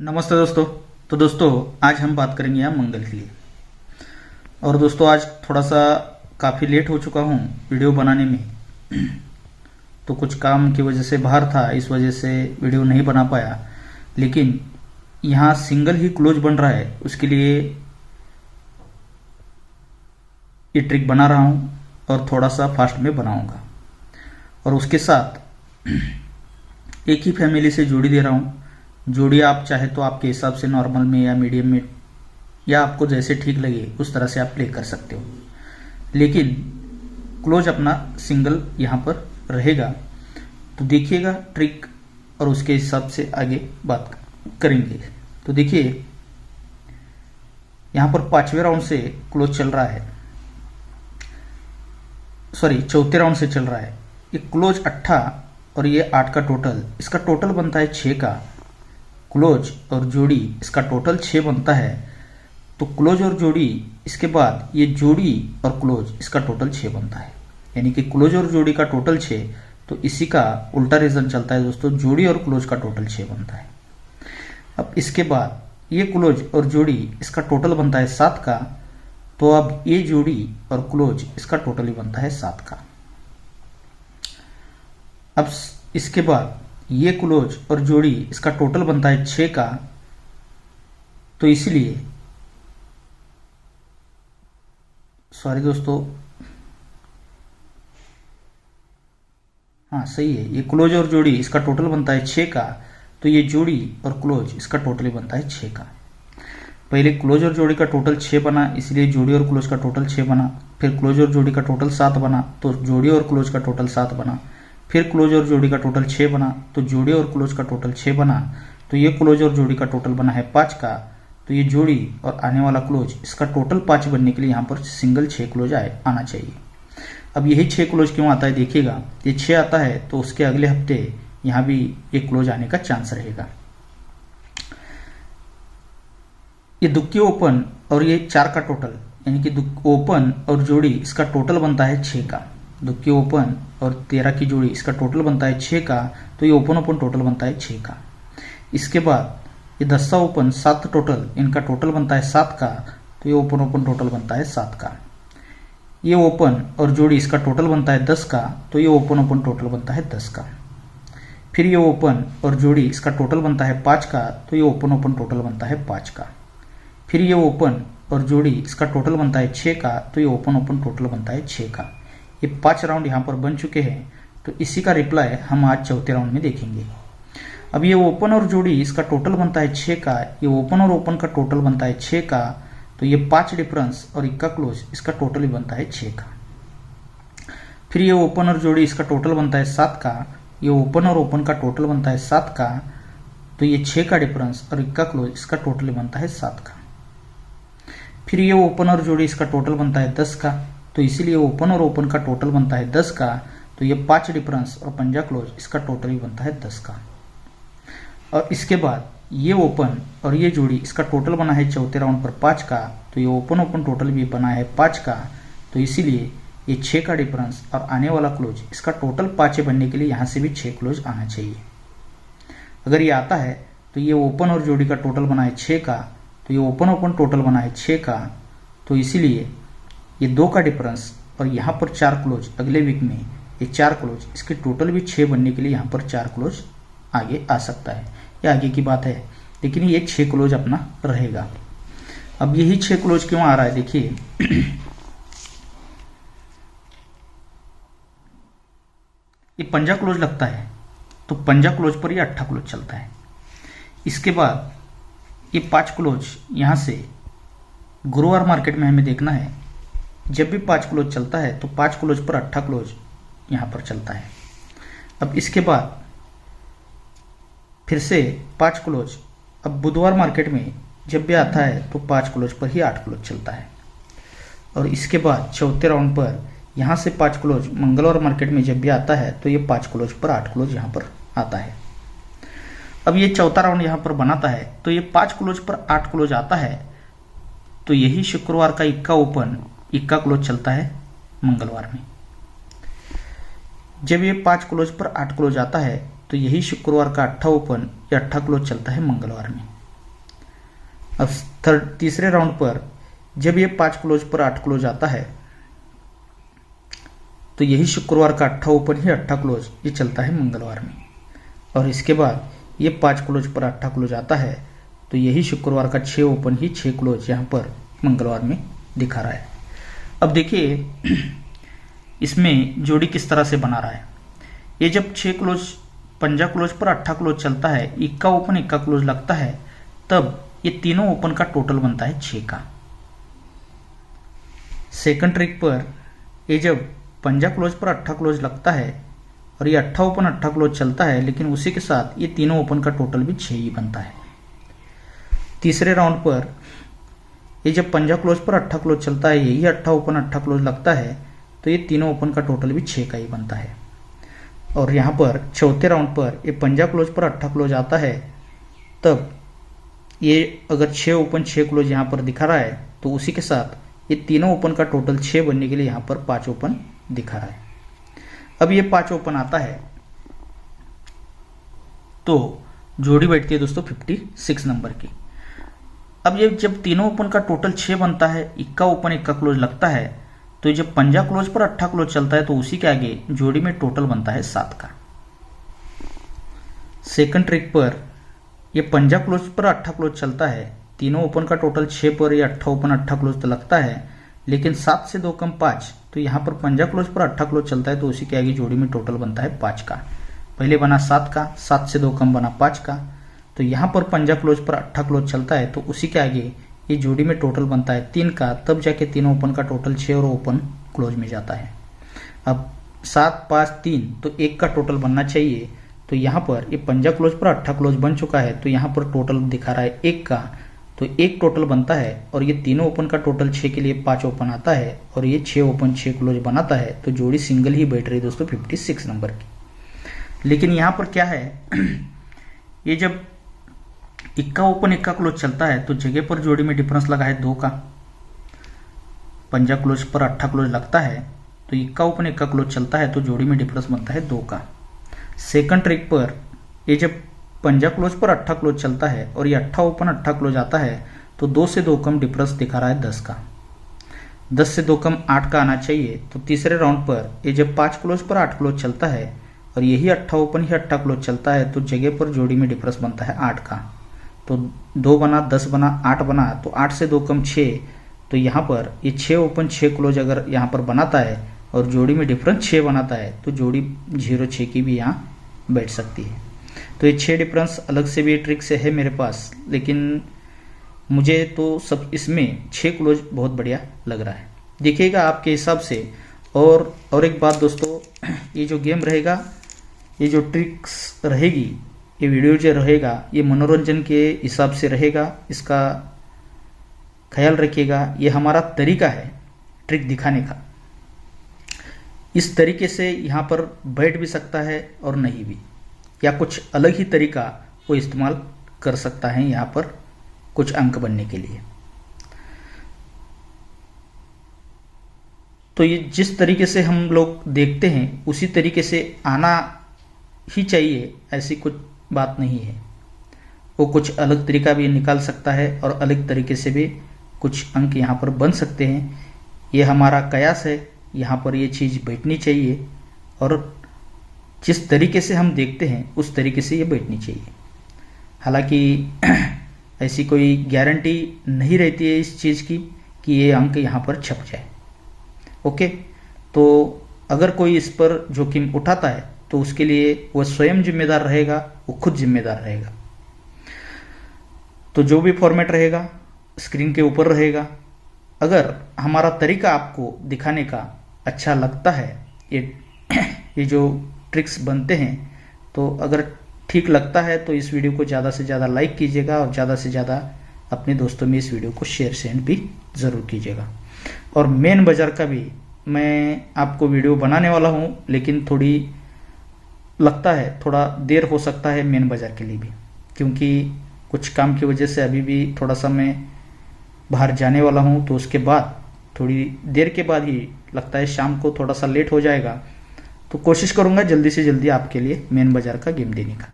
नमस्ते दोस्तों। तो दोस्तों आज हम बात करेंगे यहाँ मंगल के लिए। और दोस्तों आज थोड़ा सा काफ़ी लेट हो चुका हूँ वीडियो बनाने में। तो कुछ काम की वजह से बाहर था, इस वजह से वीडियो नहीं बना पाया। लेकिन यहाँ सिंगल ही क्लोज बन रहा है, उसके लिए ये ट्रिक बना रहा हूँ और थोड़ा सा फास्ट में बनाऊँगा। और उसके साथ एक ही फैमिली से जोड़ी दे रहा हूँ। जोड़ी आप चाहे तो आपके हिसाब से नॉर्मल में या मीडियम में या आपको जैसे ठीक लगे उस तरह से आप प्ले कर सकते हो, लेकिन क्लोज अपना सिंगल यहाँ पर रहेगा। तो देखिएगा ट्रिक और उसके हिसाब से आगे बात करेंगे। तो देखिए यहाँ पर 5वें राउंड से क्लोज चल रहा है, सॉरी 4थे राउंड से चल रहा है। ये क्लोज 8 और ये 8 का टोटल, इसका टोटल बनता है 6 का। क्लोज और जोड़ी इसका टोटल 6 बनता है। तो क्लोज और जोड़ी इसके बाद ये जोड़ी और क्लोज इसका टोटल 6 बनता है, यानी कि क्लोज और जोड़ी का टोटल 6। तो इसी का उल्टा रीजन चलता है दोस्तों, जोड़ी और क्लोज का टोटल 6 बनता है। अब इसके बाद ये क्लोज और जोड़ी इसका टोटल बनता है 7 का। तो अब ये जोड़ी और क्लोज इसका टोटल ही बनता है 7 का। अब इसके बाद ये क्लोज और जोड़ी इसका टोटल बनता है 6 का। तो इसलिए सॉरी दोस्तों, हाँ सही है, ये क्लोज और जोड़ी इसका टोटल बनता है 6 का। तो ये जोड़ी और क्लोज इसका टोटल ही बनता है 6 का। पहले क्लोज और जोड़ी का टोटल 6 बना, इसलिए जोड़ी और क्लोज का टोटल 6 बना। फिर क्लोज और जोड़ी का टोटल 7 बना, तो जोड़ी और क्लोज का टोटल 7 बना। फिर क्लोज और जोड़ी का टोटल 6 बना, तो जोड़ी और क्लोज का टोटल 6 बना। तो ये क्लोज और जोड़ी का टोटल बना है 5 का। तो ये जोड़ी और आने वाला क्लोज इसका टोटल 5 बनने के लिए यहाँ पर सिंगल 6 क्लोज आना चाहिए। अब यही 6 क्लोज क्यों आता है देखिएगा, ये 6 आता है तो उसके अगले हफ्ते यहाँ भी ये क्लोज आने का चांस रहेगा। ये दुक्की ओपन और ये 4 का टोटल, यानी कि ओपन और जोड़ी इसका टोटल बनता है 6 का। दुक्की ओपन और 13 की जोड़ी इसका टोटल बनता है 6 का। तो ये ओपन ओपन टोटल बनता है 6 का। इसके बाद ये 10 ओपन 7 टोटल, इनका टोटल बनता है 7 का। तो ये ओपन ओपन टोटल बनता है 7 का। ये ओपन और जोड़ी इसका टोटल बनता है 10 का। तो ये ओपन ओपन टोटल बनता है 10 का। फिर ये ओपन और जोड़ी इसका टोटल बनता है 5 का। तो ये ओपन ओपन टोटल बनता है 5 का। फिर ये ओपन और जोड़ी इसका टोटल बनता है 6 का। तो ये ओपन ओपन टोटल बनता है 6 का। ये 5 राउंड यहाँ पर बन चुके हैं। तो इसी का रिप्लाई हम आज 4थे राउंड में देखेंगे। अब ये ओपन और जोड़ी इसका टोटल बनता है 6 का, ये ओपन और ओपन का टोटल बनता है 6 का। तो ये 5 डिफरेंस और इक्का क्लोज इसका टोटल ही बनता है 6 का। फिर ये ओपन और जोड़ी इसका टोटल बनता है 7 का, ये ओपन और ओपन का टोटल बनता है 7 का। तो ये 6 का डिफरेंस और इक्का क्लोज इसका टोटल ही बनता है 7 का। फिर ये ओपन और जोड़ी इसका टोटल बनता है 10 का। तो इसीलिए ओपन और ओपन का टोटल बनता है 10 का। तो ये 5 डिफरेंस और पंजा क्लोज इसका टोटल ही बनता है 10 का। और इसके बाद ये ओपन और ये जोड़ी इसका टोटल बना है 4थे राउंड पर 5 का। तो ये ओपन ओपन टोटल भी बना है 5 का। तो इसीलिए ये 6 का डिफरेंस और आने वाला क्लोज इसका टोटल 5 बनने के लिए यहाँ से भी 6 क्लोज आना चाहिए। अगर ये आता है तो ये ओपन और जोड़ी का टोटल बना है 6 का। तो ये ओपन ओपन टोटल बना है 6 का। तो इसीलिए ये 2 का डिफरेंस और यहाँ पर 4 क्लोज अगले वीक में, ये 4 क्लोज इसके टोटल भी 6 बनने के लिए यहाँ पर 4 क्लोज आगे आ सकता है। ये आगे की बात है, लेकिन ये 6 क्लोज अपना रहेगा। अब यही 6 क्लोज क्यों आ रहा है देखिए। ये पंजा क्लोज लगता है तो पंजा क्लोज पर ये 8 क्लोज चलता है। इसके बाद ये 5 क्लोज यहाँ से गुरुवार मार्केट में हमें देखना है। जब भी 5 क्लोज चलता है तो 5 क्लोज पर 8 क्लोज यहाँ पर चलता है। अब इसके बाद फिर से 5 क्लोज, अब बुधवार मार्केट में जब भी आता है तो 5 क्लोज पर ही 8 क्लोज चलता है। और इसके बाद 4थे राउंड पर यहाँ से 5 क्लोज मंगलवार मार्केट में जब भी आता है तो ये 5 क्लोज पर 8 क्लोज यहाँ पर आता है। अब ये 4था राउंड यहाँ पर बनाता है तो ये 5 क्लोज पर 8 क्लोज आता है। तो यही शुक्रवार का इक्का ओपन इक्का क्लोज चलता है मंगलवार में। जब ये 5 क्लोज पर 8 क्लोज आता है तो यही शुक्रवार का 8 ओपन या 8 क्लोज चलता है मंगलवार में। अब तीसरे राउंड पर जब ये 5 क्लोज पर 8 क्लोज आता है तो यही शुक्रवार का 8 ओपन ही 8 क्लोज ये चलता है मंगलवार में, और इसके बाद ये 5 क्लोज पर 8 क्लोज आता है तो यही शुक्रवार का 6 ओपन ही 6 क्लोज यहाँ पर मंगलवार में दिखा रहा है। अब देखिए इसमें जोड़ी किस तरह से बना रहा है। ये जब 6 क्लोज पंजा क्लोज पर 8 क्लोज चलता है, इक्का ओपन इक्का क्लोज लगता है, तब ये तीनों ओपन का टोटल बनता है 6 का। सेकंड ट्रिक पर ये जब पंजा क्लोज पर 8 क्लोज लगता है और ये 8 ओपन 8 क्लोज चलता है, लेकिन उसी के साथ ये तीनों ओपन का टोटल भी 6 ही बनता है। तीसरे राउंड पर ये जब पंजा क्लोज पर 8 क्लोज चलता है, यही 8 ओपन 8 क्लोज लगता है, तो ये तीनों ओपन का टोटल भी 6 का ही बनता है। और यहाँ पर चौथे राउंड पर ये पंजा क्लोज पर 8 क्लोज आता है, तब ये अगर 6 ओपन 6 क्लोज यहाँ पर दिखा रहा है तो उसी के साथ ये तीनों ओपन का टोटल 6 बनने के लिए यहाँ पर 5 ओपन दिखा रहा है। अब ये 5 ओपन आता है तो जोड़ी बैठती है दोस्तों 56 नंबर की। अब ये जब तीनों ओपन का टोटल 6 बनता है, इक्का ओपन इक्का क्लोज लगता है, तो जब पंजा क्लोज पर 8 क्लोज चलता है तो उसी के आगे जोड़ी में टोटल बनता है 7 का। सेकंड ट्रिक पर ये पंजा क्लोज पर 8 क्लोज चलता है, तीनों ओपन का टोटल 6 पर ये 8 ओपन 8 क्लोज तो लगता है, लेकिन 7 से 2 कम 5, तो यहाँ पर पंजा क्लोज पर 8 क्लोज चलता है तो उसी के आगे जोड़ी में टोटल बनता है 5 का। पहले बना 7 का, 7 से 2 कम बना 5 का, तो यहाँ पर पंजा क्लोज पर 8 क्लोज चलता है तो उसी के आगे ये जोड़ी में टोटल बनता है 3 का, तब जाके तीनों ओपन का टोटल 6 और ओपन क्लोज में जाता है। अब 7 5 3 तो 1 का टोटल बनना चाहिए, तो यहाँ पर ये पंजा क्लोज पर 8 क्लोज बन चुका है तो यहाँ पर टोटल दिखा रहा है 1 का, तो 1 टोटल बनता है और ये तीनों ओपन का टोटल 6 के लिए 5 ओपन आता है और ये 6 ओपन 6 क्लोज बनाता है, तो जोड़ी सिंगल ही बैठ रही है दोस्तों 56 नंबर की। लेकिन यहाँ पर क्या है, ये जब इक्का ओपन इक्का क्लोज चलता है तो जगह पर जोड़ी में डिफरेंस लगा है 2 का। पंजा क्लोज पर 8 क्लोज लगता है तो इक्का ओपन इक्का क्लोज चलता है तो जोड़ी में डिफरेंस बनता है 2 का। सेकंड ट्रिक पर ये जब पंजा क्लोज पर 8 क्लोज चलता है और ये 8 ओपन 8 क्लोज आता है तो 2 से 2 कम डिफरेंस दिखा रहा है 10 का। 10 से 2 कम 8 का आना चाहिए, तो तीसरे राउंड पर ये जब 5 क्लोज पर 8 क्लोज चलता है और यही 8 ओपन ही 8 क्लोज चलता है तो जगह पर जोड़ी में डिफरेंस बनता है 8 का। तो 2 बना 10 बना 8 बना, तो 8 से 2 कम 6, तो यहाँ पर ये 6 ओपन 6 क्लोज अगर यहाँ पर बनाता है और जोड़ी में डिफरेंस 6 बनाता है तो जोड़ी 0-6 की भी यहाँ बैठ सकती है। तो ये 6 डिफरेंस अलग से भी ट्रिक से है मेरे पास, लेकिन मुझे तो सब इसमें 6 क्लोज बहुत बढ़िया लग रहा है। देखिएगा आपके हिसाब से। और एक बात दोस्तों, ये जो गेम रहेगा, ये जो ट्रिक्स रहेगी, ये वीडियो जो रहेगा, ये मनोरंजन के हिसाब से रहेगा, इसका ख्याल रखिएगा। ये हमारा तरीका है ट्रिक दिखाने का। इस तरीके से यहाँ पर बैठ भी सकता है और नहीं भी, या कुछ अलग ही तरीका वो इस्तेमाल कर सकता है यहाँ पर कुछ अंक बनने के लिए। तो ये जिस तरीके से हम लोग देखते हैं उसी तरीके से आना ही चाहिए, ऐसी कुछ बात नहीं है। वो कुछ अलग तरीका भी निकाल सकता है और अलग तरीके से भी कुछ अंक यहाँ पर बन सकते हैं। ये हमारा कयास है, यहाँ पर ये चीज़ बैठनी चाहिए और जिस तरीके से हम देखते हैं उस तरीके से ये बैठनी चाहिए। हालांकि ऐसी कोई गारंटी नहीं रहती है इस चीज़ की कि ये अंक यहाँ पर छप जाए। ओके, तो अगर कोई इस पर जोखिम उठाता है तो उसके लिए वह स्वयं जिम्मेदार रहेगा, वो खुद जिम्मेदार रहेगा। तो जो भी फॉर्मेट रहेगा स्क्रीन के ऊपर रहेगा। अगर हमारा तरीका आपको दिखाने का अच्छा लगता है, ये जो ट्रिक्स बनते हैं, तो अगर ठीक लगता है तो इस वीडियो को ज़्यादा से ज़्यादा लाइक कीजिएगा और ज़्यादा से ज़्यादा अपने दोस्तों में इस वीडियो को शेयर सेंड भी ज़रूर कीजिएगा। और मेन बाज़ार का भी मैं आपको वीडियो बनाने वाला हूँ, लेकिन थोड़ी लगता है थोड़ा देर हो सकता है मेन बाज़ार के लिए भी, क्योंकि कुछ काम की वजह से अभी भी थोड़ा सा मैं बाहर जाने वाला हूँ। तो उसके बाद थोड़ी देर के बाद ही लगता है शाम को थोड़ा सा लेट हो जाएगा। तो कोशिश करूँगा जल्दी से जल्दी आपके लिए मेन बाज़ार का गेम देने का।